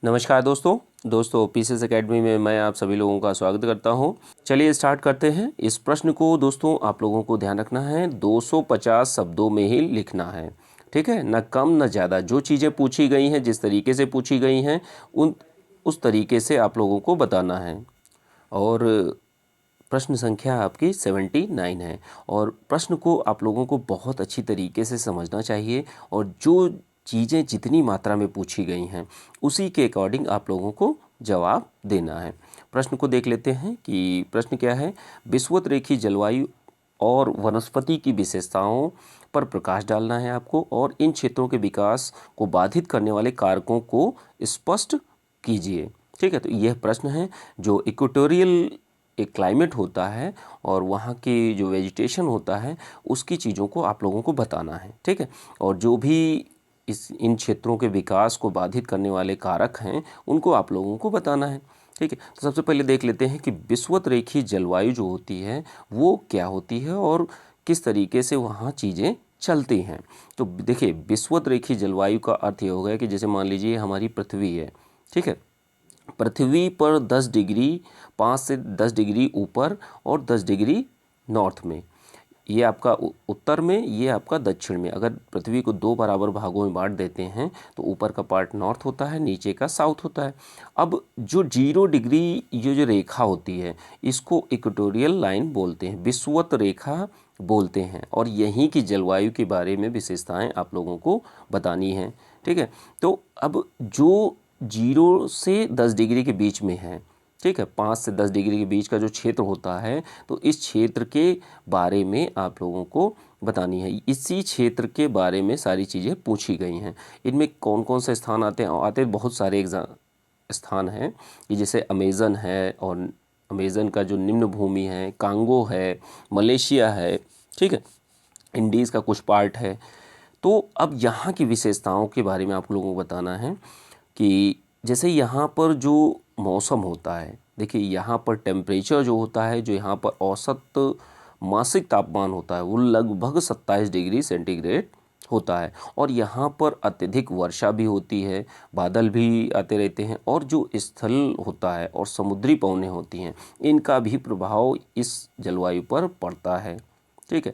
नमस्कार दोस्तों PCS academy में मैं आप सभी लोगों का स्वागत करता हूं। चलिए स्टार्ट करते हैं। इस प्रश्न को दोस्तों आप लोगों को ध्यान रखना है, 250 शब्दों में ही लिखना है, ठीक है, न कम न ज़्यादा। जो चीज़ें पूछी गई हैं, जिस तरीके से पूछी गई हैं, उस तरीके से आप लोगों को बताना है। और प्रश्न संख्या आपकी 79 है और प्रश्न को आप लोगों को बहुत अच्छी तरीके से समझना चाहिए और जो चीज़ें जितनी मात्रा में पूछी गई हैं उसी के अकॉर्डिंग आप लोगों को जवाब देना है। प्रश्न को देख लेते हैं कि प्रश्न क्या है। विषुवत-रेखीय जलवायु और वनस्पति की विशेषताओं पर प्रकाश डालना है आपको और इन क्षेत्रों के विकास को बाधित करने वाले कारकों को स्पष्ट कीजिए। ठीक है, तो यह प्रश्न है। जो इक्वेटोरियल एक क्लाइमेट होता है और वहाँ की जो वेजिटेशन होता है उसकी चीज़ों को आप लोगों को बताना है, ठीक है। और जो भी इन क्षेत्रों के विकास को बाधित करने वाले कारक हैं उनको आप लोगों को बताना है, ठीक है। तो सबसे पहले देख लेते हैं कि विषुवत-रेखीय जलवायु जो होती है वो क्या होती है और किस तरीके से वहाँ चीज़ें चलती हैं। तो देखिए, विषुवत-रेखीय जलवायु का अर्थ ये हो गया कि जैसे मान लीजिए हमारी पृथ्वी है, ठीक है। पृथ्वी पर 10 डिग्री 5 से 10 डिग्री ऊपर और 10 डिग्री नॉर्थ में, ये आपका उत्तर में, ये आपका दक्षिण में। अगर पृथ्वी को दो बराबर भागों में बांट देते हैं तो ऊपर का पार्ट नॉर्थ होता है, नीचे का साउथ होता है। अब जो 0 डिग्री ये जो रेखा होती है इसको इक्वेटोरियल लाइन बोलते हैं, विषुवत रेखा बोलते हैं। और यहीं की जलवायु के बारे में विशेषताएं आप लोगों को बतानी हैं, ठीक है। तो अब जो 0 से 10 डिग्री के बीच में है, ठीक है, 5 से 10 डिग्री के बीच का जो क्षेत्र होता है तो इस क्षेत्र के बारे में आप लोगों को बतानी है। इसी क्षेत्र के बारे में सारी चीज़ें पूछी गई हैं। इनमें कौन कौन से स्थान आते हैं बहुत सारे स्थान हैं कि जैसे अमेज़न है और अमेज़न का जो निम्न भूमि है, कांगो है, मलेशिया है, ठीक है, इंडीज़ का कुछ पार्ट है। तो अब यहाँ की विशेषताओं के बारे में आप लोगों को बताना है कि जैसे यहाँ पर जो मौसम होता है, देखिए यहाँ पर टेम्परेचर जो होता है, जो यहाँ पर औसत मासिक तापमान होता है वो लगभग 27 डिग्री सेंटीग्रेड होता है। और यहाँ पर अत्यधिक वर्षा भी होती है, बादल भी आते रहते हैं और जो स्थल होता है और समुद्री पवनें होती हैं इनका भी प्रभाव इस जलवायु पर पड़ता है, ठीक है।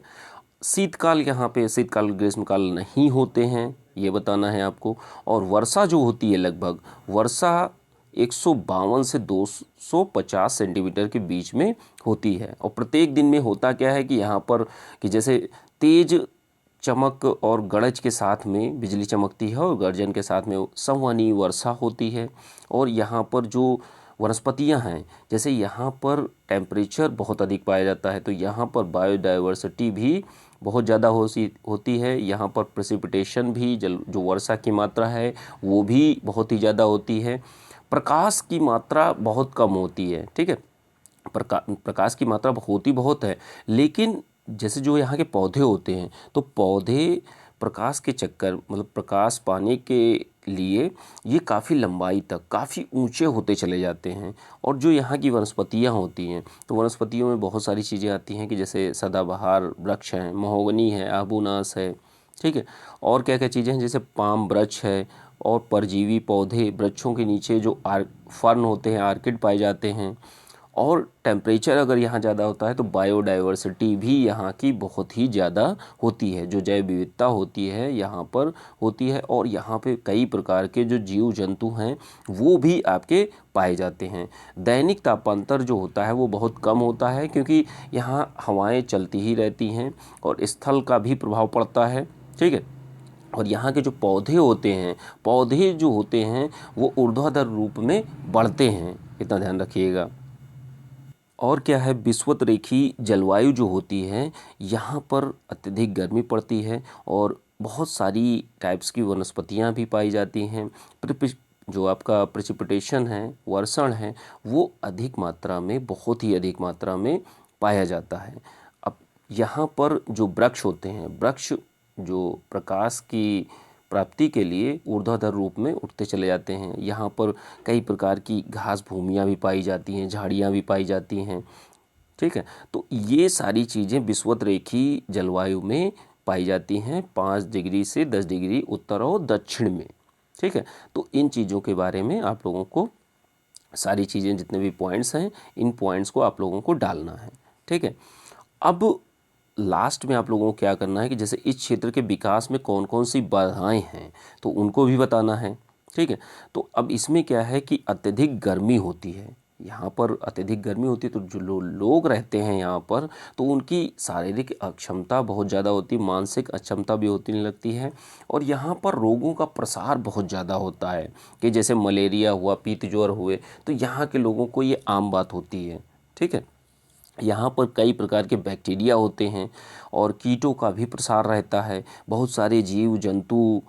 शीतकाल, यहाँ पे शीतकाल ग्रीष्मकाल नहीं होते हैं, ये बताना है आपको। और वर्षा जो होती है, लगभग वर्षा 152 से 250 सेंटीमीटर के बीच में होती है। और प्रत्येक दिन में होता क्या है कि यहाँ पर कि जैसे तेज चमक और गरज के साथ में बिजली चमकती है और गर्जन के साथ में संवहनी वर्षा होती है। और यहाँ पर जो वनस्पतियाँ हैं, जैसे यहाँ पर टेम्परेचर बहुत अधिक पाया जाता है तो यहाँ पर बायोडाइवर्सिटी भी बहुत ज़्यादा होती है। यहाँ पर प्रेसिपिटेशन भी, जो वर्षा की मात्रा है वो भी बहुत ही ज़्यादा होती है। प्रकाश की मात्रा बहुत कम होती है, ठीक है। प्रकाश की मात्रा होती बहुत है, लेकिन जैसे जो यहाँ के पौधे होते हैं तो पौधे प्रकाश के चक्कर, मतलब प्रकाश पाने के लिए ये काफ़ी लंबाई तक काफ़ी ऊंचे होते चले जाते हैं। और जो यहाँ की वनस्पतियाँ होती हैं तो वनस्पतियों में बहुत सारी चीज़ें आती हैं कि जैसे सदाबहार वृक्ष हैं, महोगनी है, आबूनास है, ठीक है। और क्या क्या चीज़ें हैं, जैसे पाम वृक्ष है और परजीवी पौधे, वृक्षों के नीचे जो फर्न होते हैं, आर्किड पाए जाते हैं। और टेम्परेचर अगर यहाँ ज़्यादा होता है तो बायोडाइवर्सिटी भी यहाँ की बहुत ही ज़्यादा होती है, जो जैव विविधता होती है यहाँ पर होती है। और यहाँ पे कई प्रकार के जो जीव जंतु हैं वो भी आपके पाए जाते हैं। दैनिक तापांतर जो होता है वो बहुत कम होता है क्योंकि यहाँ हवाएं चलती ही रहती हैं और स्थल का भी प्रभाव पड़ता है, ठीक है। और यहाँ के जो पौधे होते हैं, पौधे जो होते हैं वो ऊर्ध्वाधर रूप में बढ़ते हैं, इतना ध्यान रखिएगा। और क्या है, विषुवत-रेखीय जलवायु जो होती है यहाँ पर अत्यधिक गर्मी पड़ती है और बहुत सारी टाइप्स की वनस्पतियाँ भी पाई जाती हैं। जो आपका प्रेसिपिटेशन है, वर्षण है, वो अधिक मात्रा में, बहुत ही अधिक मात्रा में पाया जाता है। अब यहाँ पर जो वृक्ष होते हैं, वृक्ष जो प्रकाश की प्राप्ति के लिए ऊर्ध्वाधर रूप में उठते चले जाते हैं। यहाँ पर कई प्रकार की घास भूमियाँ भी पाई जाती हैं, झाड़ियाँ भी पाई जाती हैं, ठीक है। तो ये सारी चीज़ें विषुवत-रेखीय जलवायु में पाई जाती हैं 5 डिग्री से 10 डिग्री उत्तर और दक्षिण में, ठीक है। तो इन चीज़ों के बारे में आप लोगों को सारी चीज़ें, जितने भी पॉइंट्स हैं, इन पॉइंट्स को आप लोगों को डालना है। ठीक है। अब लास्ट में आप लोगों को क्या करना है कि जैसे इस क्षेत्र के विकास में कौन कौन सी बाधाएं हैं तो उनको भी बताना है। ठीक है। तो अब इसमें क्या है कि अत्यधिक गर्मी होती है, यहाँ पर अत्यधिक गर्मी होती है, तो जो लोग रहते हैं यहाँ पर, तो उनकी शारीरिक अक्षमता बहुत ज़्यादा होती है, मानसिक अक्षमता भी होती लगती है। और यहाँ पर रोगों का प्रसार बहुत ज़्यादा होता है कि जैसे मलेरिया हुआ, पीत ज्वर हुए, तो यहाँ के लोगों को ये आम बात होती है। ठीक है। यहाँ पर कई प्रकार के बैक्टीरिया होते हैं और कीटों का भी प्रसार रहता है। बहुत सारे जीव जंतु,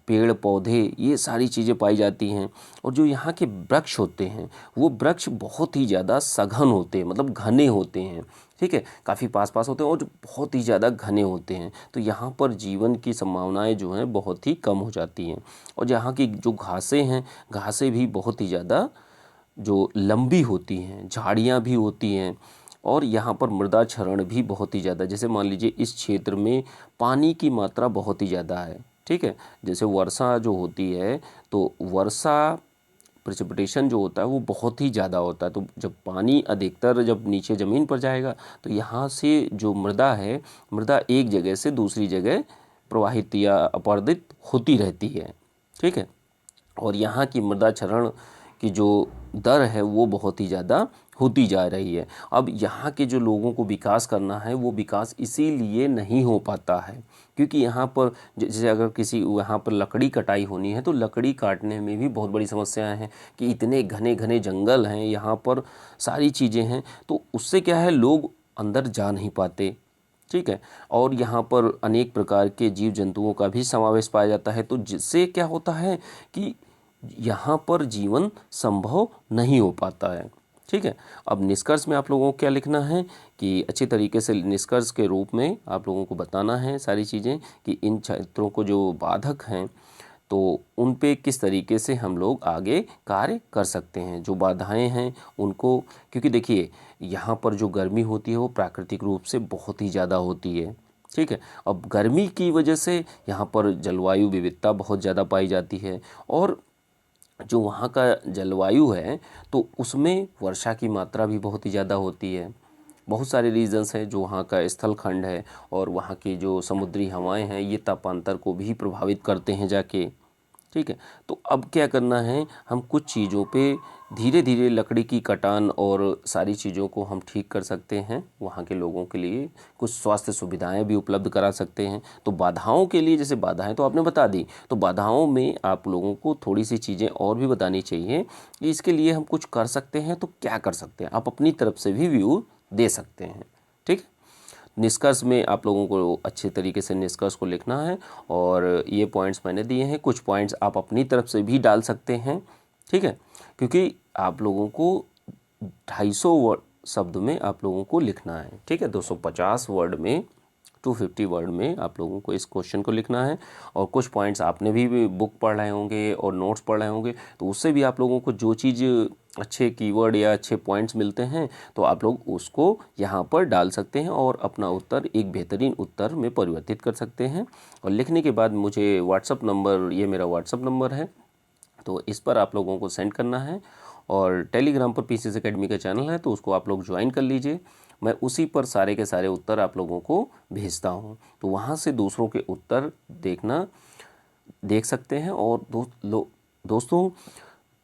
पेड़ पौधे, ये सारी चीज़ें पाई जाती हैं। और जो यहाँ के वृक्ष होते हैं वो वृक्ष बहुत ही ज़्यादा सघन होते हैं, मतलब घने होते हैं। ठीक है। काफ़ी पास पास होते हैं और जो बहुत ही ज़्यादा घने होते हैं, तो यहाँ पर जीवन की संभावनाएं जो हैं बहुत ही कम हो जाती हैं। और यहाँ की जो घासें हैं, घासें भी बहुत ही ज़्यादा जो लंबी होती हैं, झाड़ियाँ भी होती हैं। और यहाँ पर मृदा क्षरण भी बहुत ही ज़्यादा, जैसे मान लीजिए इस क्षेत्र में पानी की मात्रा बहुत ही ज़्यादा है। ठीक है। जैसे वर्षा जो होती है, तो वर्षा प्रेसिपिटेशन जो होता है वो बहुत ही ज़्यादा होता है। तो जब पानी अधिकतर जब नीचे ज़मीन पर जाएगा, तो यहाँ से जो मृदा है, मृदा एक जगह से दूसरी जगह प्रवाहित या अपरदित होती रहती है। ठीक है। और यहाँ की मृदा क्षरण की जो दर है वो बहुत ही ज़्यादा होती जा रही है। अब यहाँ के जो लोगों को विकास करना है वो विकास इसीलिए नहीं हो पाता है क्योंकि यहाँ पर जैसे अगर किसी यहाँ पर लकड़ी कटाई होनी है तो लकड़ी काटने में भी बहुत बड़ी समस्याएं हैं कि इतने घने घने जंगल हैं, यहाँ पर सारी चीज़ें हैं, तो उससे क्या है, लोग अंदर जा नहीं पाते। ठीक है। और यहाँ पर अनेक प्रकार के जीव जंतुओं का भी समावेश पाया जाता है, तो जिससे क्या होता है कि यहाँ पर जीवन संभव नहीं हो पाता है। ठीक है। अब निष्कर्ष में आप लोगों को क्या लिखना है कि अच्छे तरीके से निष्कर्ष के रूप में आप लोगों को बताना है सारी चीज़ें कि इन क्षेत्रों को जो बाधक हैं तो उन पे किस तरीके से हम लोग आगे कार्य कर सकते हैं, जो बाधाएं हैं उनको। क्योंकि देखिए यहाँ पर जो गर्मी होती है वो प्राकृतिक रूप से बहुत ही ज़्यादा होती है। ठीक है। अब गर्मी की वजह से यहाँ पर जलवायु विविधता बहुत ज़्यादा पाई जाती है और जो वहाँ का जलवायु है तो उसमें वर्षा की मात्रा भी बहुत ही ज़्यादा होती है। बहुत सारे रीजंस हैं, जो वहाँ का स्थल खंड है और वहाँ की जो समुद्री हवाएं हैं ये तापांतर को भी प्रभावित करते हैं जाके। ठीक है। तो अब क्या करना है, हम कुछ चीज़ों पे धीरे धीरे लकड़ी की कटान और सारी चीज़ों को हम ठीक कर सकते हैं। वहाँ के लोगों के लिए कुछ स्वास्थ्य सुविधाएं भी उपलब्ध करा सकते हैं। तो बाधाओं के लिए, जैसे बाधाएं तो आपने बता दी, तो बाधाओं में आप लोगों को थोड़ी सी चीज़ें और भी बतानी चाहिए कि इसके लिए हम कुछ कर सकते हैं तो क्या कर सकते हैं। आप अपनी तरफ से भी व्यू दे सकते हैं। ठीक है। निष्कर्ष में आप लोगों को अच्छे तरीके से निष्कर्ष को लिखना है और ये पॉइंट्स मैंने दिए हैं, कुछ पॉइंट्स आप अपनी तरफ से भी डाल सकते हैं। ठीक है। क्योंकि आप लोगों को 250 वर्ड शब्द में आप लोगों को लिखना है। ठीक है। 250 वर्ड में, 250 वर्ड में आप लोगों को इस क्वेश्चन को लिखना है। और कुछ पॉइंट्स आपने भी बुक पढ़ रहे होंगे और नोट्स पढ़ रहे होंगे, तो उससे भी आप लोगों को जो चीज़ अच्छे कीवर्ड या अच्छे पॉइंट्स मिलते हैं तो आप लोग उसको यहाँ पर डाल सकते हैं और अपना उत्तर एक बेहतरीन उत्तर में परिवर्तित कर सकते हैं। और लिखने के बाद मुझे व्हाट्सअप नंबर, ये मेरा व्हाट्सअप नंबर है, तो इस पर आप लोगों को सेंड करना है। और टेलीग्राम पर पीसीएस एकेडमी का चैनल है तो उसको आप लोग ज्वाइन कर लीजिए। मैं उसी पर सारे के सारे उत्तर आप लोगों को भेजता हूँ, तो वहाँ से दूसरों के उत्तर देख सकते हैं। और दोस्तों,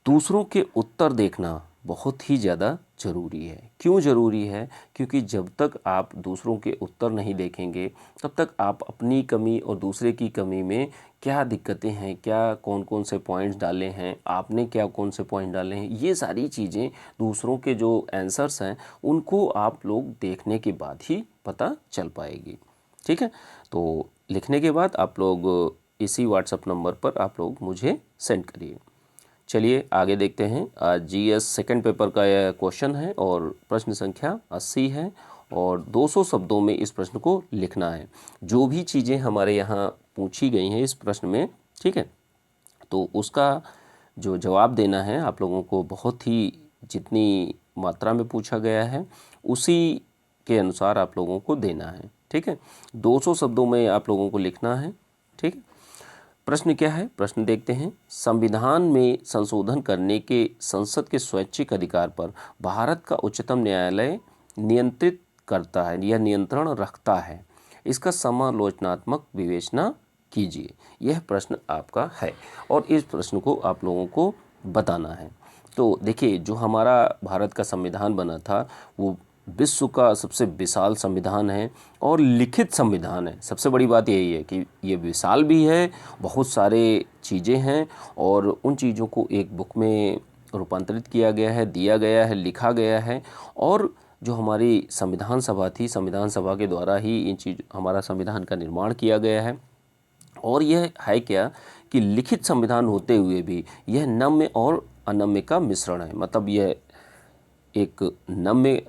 दूसरों के उत्तर देखना बहुत ही ज़्यादा ज़रूरी है। क्यों ज़रूरी है? क्योंकि जब तक आप दूसरों के उत्तर नहीं देखेंगे तब तक आप अपनी कमी और दूसरे की कमी में क्या दिक्कतें हैं, क्या कौन कौन से पॉइंट्स डाले हैं, आपने क्या कौन से पॉइंट डाले हैं, ये सारी चीज़ें दूसरों के जो आंसर्स हैं उनको आप लोग देखने के बाद ही पता चल पाएगी। ठीक है। तो लिखने के बाद आप लोग इसी व्हाट्सएप नंबर पर आप लोग मुझे सेंड करिए। चलिए आगे देखते हैं। आज जीएस सेकंड पेपर का यह क्वेश्चन है और प्रश्न संख्या 80 है और 200 शब्दों में इस प्रश्न को लिखना है। जो भी चीज़ें हमारे यहाँ पूछी गई हैं इस प्रश्न में, ठीक है, तो उसका जो जवाब देना है आप लोगों को बहुत ही जितनी मात्रा में पूछा गया है उसी के अनुसार आप लोगों को देना है। ठीक है। 200 शब्दों में आप लोगों को लिखना है। ठीक है। प्रश्न क्या है, प्रश्न देखते हैं। संविधान में संशोधन करने के संसद के स्वैच्छिक अधिकार पर भारत का उच्चतम न्यायालय नियंत्रित करता है या नियंत्रण रखता है, इसका समालोचनात्मक विवेचना कीजिए। यह प्रश्न आपका है और इस प्रश्न को आप लोगों को बताना है। तो देखिए, जो हमारा भारत का संविधान बना था वो विश्व का सबसे विशाल संविधान है और लिखित संविधान है। सबसे बड़ी बात यही है कि ये विशाल भी है, बहुत सारे चीज़ें हैं और उन चीज़ों को एक बुक में रूपांतरित किया गया है, दिया गया है, लिखा गया है। और जो हमारी संविधान सभा थी, संविधान सभा के द्वारा ही इन चीज़ हमारा संविधान का निर्माण किया गया है। और यह है क्या कि लिखित संविधान होते हुए भी यह नम्य और अनम्य का मिश्रण है। मतलब यह एक नम्य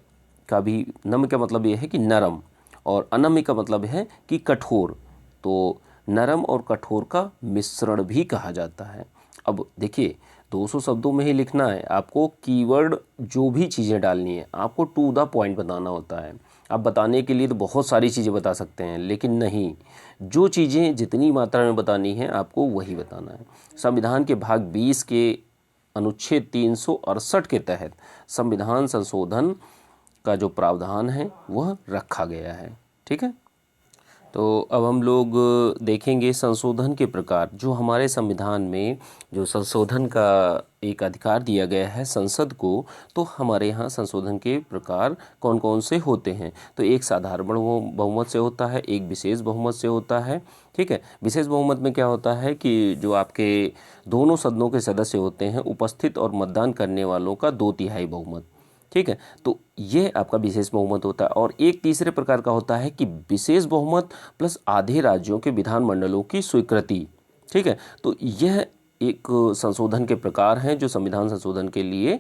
का भी, नम्य का मतलब यह है कि नरम, और अनम्य का मतलब है कि कठोर। तो नरम और कठोर का मिश्रण भी कहा जाता है। अब देखिए, 200 शब्दों में ही लिखना है आपको। कीवर्ड जो भी चीज़ें डालनी है आपको टू द पॉइंट बताना होता है। आप बताने के लिए तो बहुत सारी चीज़ें बता सकते हैं, लेकिन नहीं, जो चीज़ें जितनी मात्रा में बतानी है आपको वही बताना है। संविधान के भाग 20 के अनुच्छेद 368 के तहत संविधान संशोधन का जो प्रावधान है वह रखा गया है। ठीक है, तो अब हम लोग देखेंगे संशोधन के प्रकार। जो हमारे संविधान में जो संशोधन का एक अधिकार दिया गया है संसद को, तो हमारे यहाँ संशोधन के प्रकार कौन कौन से होते हैं। तो एक साधारण बहुमत से होता है, एक विशेष बहुमत से होता है। ठीक है, विशेष बहुमत में क्या होता है कि जो आपके दोनों सदनों के सदस्य होते हैं उपस्थित और मतदान करने वालों का 2/3 बहुमत। ठीक है, तो ये आपका विशेष बहुमत होता है। और एक तीसरे प्रकार का होता है कि विशेष बहुमत प्लस आधे राज्यों के विधानमंडलों की स्वीकृति। ठीक है, तो यह एक संशोधन के प्रकार हैं जो संविधान संशोधन के लिए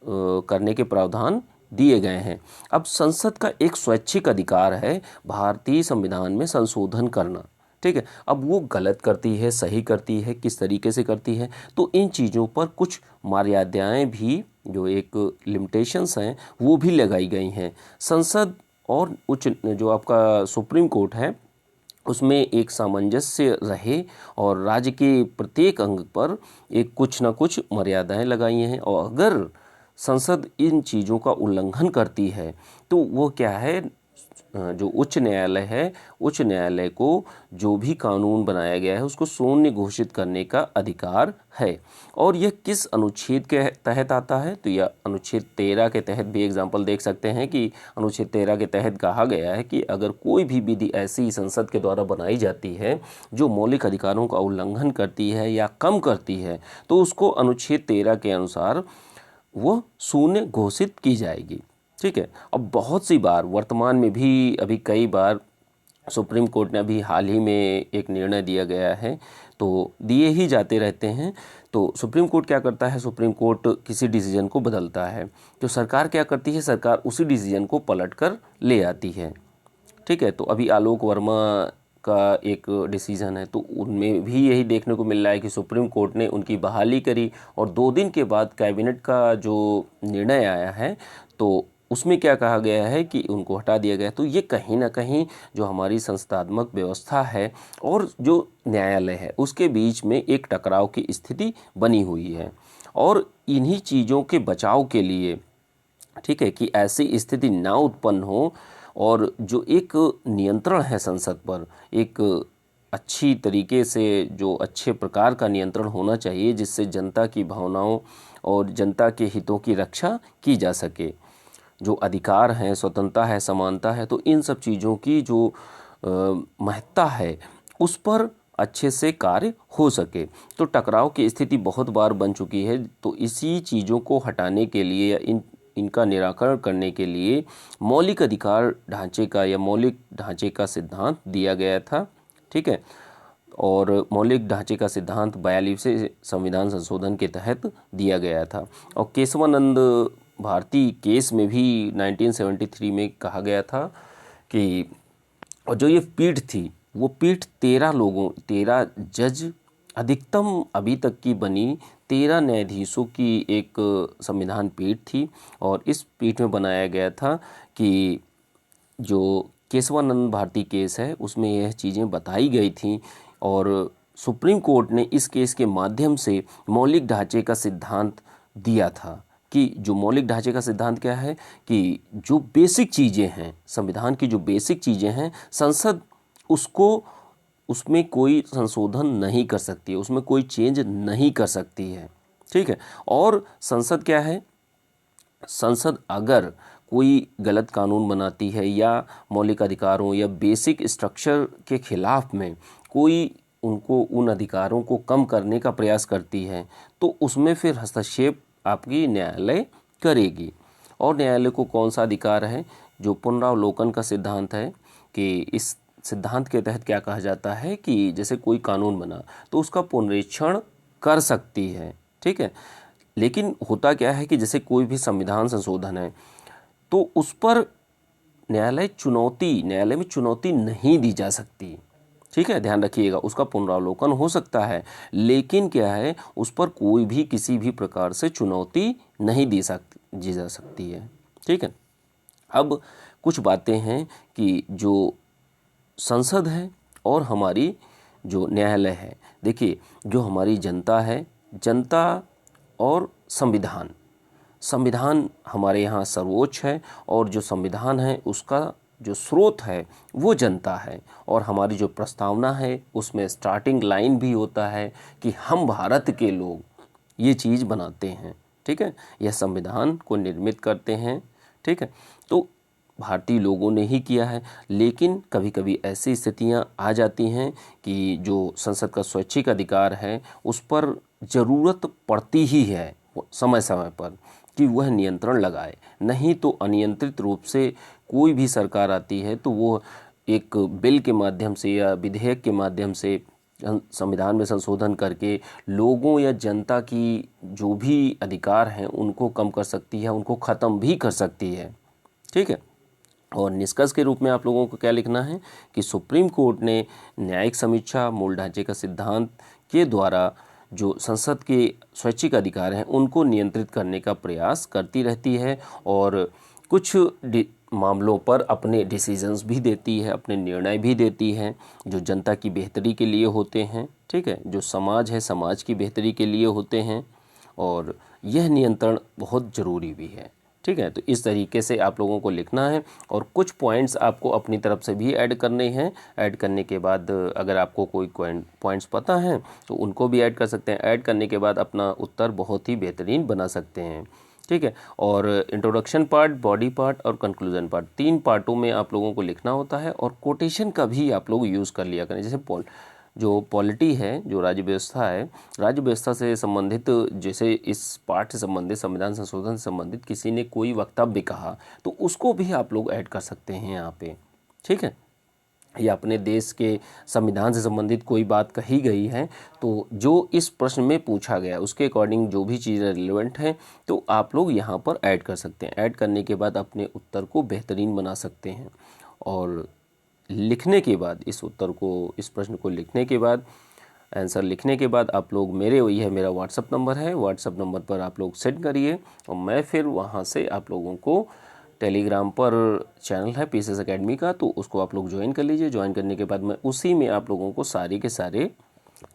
करने के प्रावधान दिए गए हैं। अब संसद का एक स्वैच्छिक अधिकार है भारतीय संविधान में संशोधन करना। ठीक है, अब वो गलत करती है, सही करती है, किस तरीके से करती है, तो इन चीज़ों पर कुछ मर्यादाएं भी, जो एक लिमिटेशंस हैं, वो भी लगाई गई हैं। संसद और उच्च जो आपका सुप्रीम कोर्ट है उसमें एक सामंजस्य रहे और राज्य के प्रत्येक अंग पर एक कुछ ना कुछ मर्यादाएं लगाई हैं। और अगर संसद इन चीज़ों का उल्लंघन करती है तो वो क्या है, जो उच्च न्यायालय है, उच्च न्यायालय को जो भी कानून बनाया गया है उसको शून्य घोषित करने का अधिकार है। और यह किस अनुच्छेद के तहत आता है, तो यह अनुच्छेद 13 के तहत भी एग्जाम्पल देख सकते हैं कि अनुच्छेद 13 के तहत कहा गया है कि अगर कोई भी विधि ऐसी संसद के द्वारा बनाई जाती है जो मौलिक अधिकारों का उल्लंघन करती है या कम करती है, तो उसको अनुच्छेद 13 के अनुसार वो शून्य घोषित की जाएगी। ठीक है, अब बहुत सी बार वर्तमान में भी अभी कई बार सुप्रीम कोर्ट ने अभी हाल ही में एक निर्णय दिया गया है, तो दिए ही जाते रहते हैं। तो सुप्रीम कोर्ट क्या करता है, सुप्रीम कोर्ट किसी डिसीजन को बदलता है तो सरकार क्या करती है, सरकार उसी डिसीजन को पलट कर ले आती है। ठीक है, तो अभी आलोक वर्मा का एक डिसीजन है तो उनमें भी यही देखने को मिल रहा है कि सुप्रीम कोर्ट ने उनकी बहाली करी और 2 दिन के बाद कैबिनेट का जो निर्णय आया है तो उसमें क्या कहा गया है कि उनको हटा दिया गया। तो ये कहीं ना कहीं जो हमारी संस्थात्मक व्यवस्था है और जो न्यायालय है उसके बीच में एक टकराव की स्थिति बनी हुई है। और इन्हीं चीज़ों के बचाव के लिए, ठीक है, कि ऐसी स्थिति ना उत्पन्न हो और जो एक नियंत्रण है संसद पर, एक अच्छी तरीके से जो अच्छे प्रकार का नियंत्रण होना चाहिए जिससे जनता की भावनाओं और जनता के हितों की रक्षा की जा सके। जो अधिकार हैं, स्वतंत्रता है, समानता है, तो इन सब चीज़ों की जो महत्ता है उस पर अच्छे से कार्य हो सके। तो टकराव की स्थिति बहुत बार बन चुकी है, तो इसी चीज़ों को हटाने के लिए या इनका निराकरण करने के लिए मौलिक अधिकार ढांचे का या मौलिक ढांचे का सिद्धांत दिया गया था। ठीक है, और मौलिक ढांचे का सिद्धांत 42वें संविधान संशोधन के तहत दिया गया था। और केशवानंद भारती केस में भी 1973 में कहा गया था कि, और जो ये पीठ थी वो पीठ 13 जज अधिकतम अभी तक की बनी 13 न्यायाधीशों की एक संविधान पीठ थी। और इस पीठ में बनाया गया था कि जो केशवानंद भारती केस है उसमें यह चीज़ें बताई गई थी और सुप्रीम कोर्ट ने इस केस के माध्यम से मौलिक ढांचे का सिद्धांत दिया था कि जो मौलिक ढांचे का सिद्धांत क्या है कि जो बेसिक चीज़ें हैं, संविधान की जो बेसिक चीज़ें हैं, संसद उसको उसमें कोई संशोधन नहीं कर सकती है, उसमें कोई चेंज नहीं कर सकती है। ठीक है। और संसद क्या है, संसद अगर कोई गलत कानून बनाती है या मौलिक अधिकारों या बेसिक स्ट्रक्चर के खिलाफ में कोई उनको उन अधिकारों को कम करने का प्रयास करती है तो उसमें फिर हस्तक्षेप आपकी न्यायालय करेगी। और न्यायालय को कौन सा अधिकार है, जो पुनरावलोकन का सिद्धांत है कि इस सिद्धांत के तहत क्या कहा जाता है कि जैसे कोई कानून बना तो उसका पुनरीक्षण कर सकती है। ठीक है। लेकिन होता क्या है कि जैसे कोई भी संविधान संशोधन है तो उस पर न्यायालय में चुनौती नहीं दी जा सकती। ठीक है, ध्यान रखिएगा, उसका पुनरावलोकन हो सकता है लेकिन क्या है, उस पर कोई भी किसी भी प्रकार से चुनौती नहीं दी जा सकती है। ठीक है। अब कुछ बातें हैं कि जो संसद है और हमारी जो न्यायालय है, देखिए जो हमारी जनता है, जनता और संविधान, संविधान हमारे यहाँ सर्वोच्च है और जो संविधान है उसका जो स्रोत है वो जनता है। और हमारी जो प्रस्तावना है उसमें स्टार्टिंग लाइन भी होता है कि हम भारत के लोग ये चीज़ बनाते हैं। ठीक है, यह संविधान को निर्मित करते हैं। ठीक है, तो भारतीय लोगों ने ही किया है। लेकिन कभी कभी ऐसी स्थितियां आ जाती हैं कि जो संसद का स्वैच्छिक अधिकार है उस पर ज़रूरत पड़ती ही है समय समय पर कि वह नियंत्रण लगाए, नहीं तो अनियंत्रित रूप से कोई भी सरकार आती है तो वो एक बिल के माध्यम से या विधेयक के माध्यम से संविधान में संशोधन करके लोगों या जनता की जो भी अधिकार हैं उनको कम कर सकती है, उनको ख़त्म भी कर सकती है। ठीक है। और निष्कर्ष के रूप में आप लोगों को क्या लिखना है कि सुप्रीम कोर्ट ने न्यायिक समीक्षा मूल ढांचे का सिद्धांत के द्वारा जो संसद के स्वैच्छिक अधिकार हैं उनको नियंत्रित करने का प्रयास करती रहती है और कुछ मामलों पर अपने डिसीजंस भी देती है, अपने निर्णय भी देती है जो जनता की बेहतरी के लिए होते हैं। ठीक है, जो समाज है समाज की बेहतरी के लिए होते हैं और यह नियंत्रण बहुत ज़रूरी भी है। ठीक है, तो इस तरीके से आप लोगों को लिखना है और कुछ पॉइंट्स आपको अपनी तरफ से भी ऐड करने हैं। ऐड करने के बाद अगर आपको कोई पॉइंट्स पता हैं तो उनको भी ऐड कर सकते हैं। ऐड करने के बाद अपना उत्तर बहुत ही बेहतरीन बना सकते हैं। ठीक है, और इंट्रोडक्शन पार्ट, बॉडी पार्ट और कंक्लूजन पार्ट, 3 पार्टों में आप लोगों को लिखना होता है। और कोटेशन का भी आप लोग यूज़ कर लिया करें। जैसे जो पॉलिटी है, जो राज्य व्यवस्था है, राज्य व्यवस्था से संबंधित जैसे इस पाठ से संबंधित, संविधान संशोधन से संबंधित किसी ने कोई वक्तव्य कहा तो उसको भी आप लोग ऐड कर सकते हैं यहाँ पे। ठीक है, या अपने देश के संविधान से संबंधित कोई बात कही गई है तो जो इस प्रश्न में पूछा गया उसके अकॉर्डिंग जो भी चीज़ें रिलेवेंट हैं तो आप लोग यहाँ पर ऐड कर सकते हैं। ऐड करने के बाद अपने उत्तर को बेहतरीन बना सकते हैं। और लिखने के बाद इस उत्तर को, इस प्रश्न को लिखने के बाद, आंसर लिखने के बाद आप लोग यह मेरा व्हाट्सअप नंबर है, व्हाट्सअप नंबर पर आप लोग सेंड करिए और मैं फिर वहाँ से आप लोगों को टेलीग्राम पर चैनल है पीसीएस एकेडमी का, तो उसको आप लोग ज्वाइन कर लीजिए। ज्वाइन करने के बाद मैं उसी में आप लोगों को सारी के सारे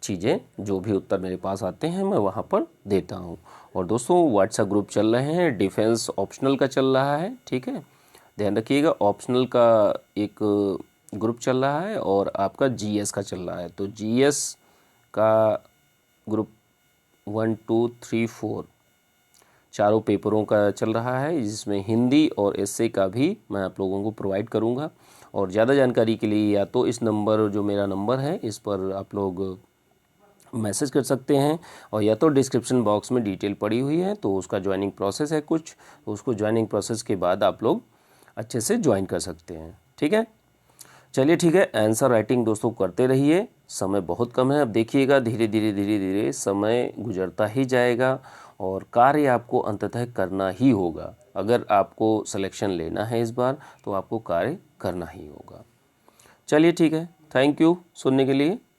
चीज़ें, जो भी उत्तर मेरे पास आते हैं मैं वहाँ पर देता हूँ। और दोस्तों व्हाट्सएप ग्रुप चल रहे हैं, डिफेंस ऑप्शनल का चल रहा है। ठीक है, ध्यान रखिएगा, ऑप्शनल का एक ग्रुप चल रहा है और आपका जीएस का चल रहा है। तो जीएस का ग्रुप 1, 2, 3, 4 चारों पेपरों का चल रहा है, जिसमें हिंदी और एसए का भी मैं आप लोगों को प्रोवाइड करूंगा। और ज़्यादा जानकारी के लिए या तो इस नंबर, जो मेरा नंबर है, इस पर आप लोग मैसेज कर सकते हैं और या तो डिस्क्रिप्शन बॉक्स में डिटेल पड़ी हुई है तो उसका ज्वाइनिंग प्रोसेस है कुछ, तो उसको ज्वाइनिंग प्रोसेस के बाद आप लोग अच्छे से ज्वाइन कर सकते हैं। ठीक है, चलिए ठीक है, आंसर राइटिंग दोस्तों करते रहिए, समय बहुत कम है। अब देखिएगा धीरे धीरे समय गुजरता ही जाएगा और कार्य आपको अंततः करना ही होगा। अगर आपको सिलेक्शन लेना है इस बार तो आपको कार्य करना ही होगा। चलिए ठीक है, थैंक यू सुनने के लिए।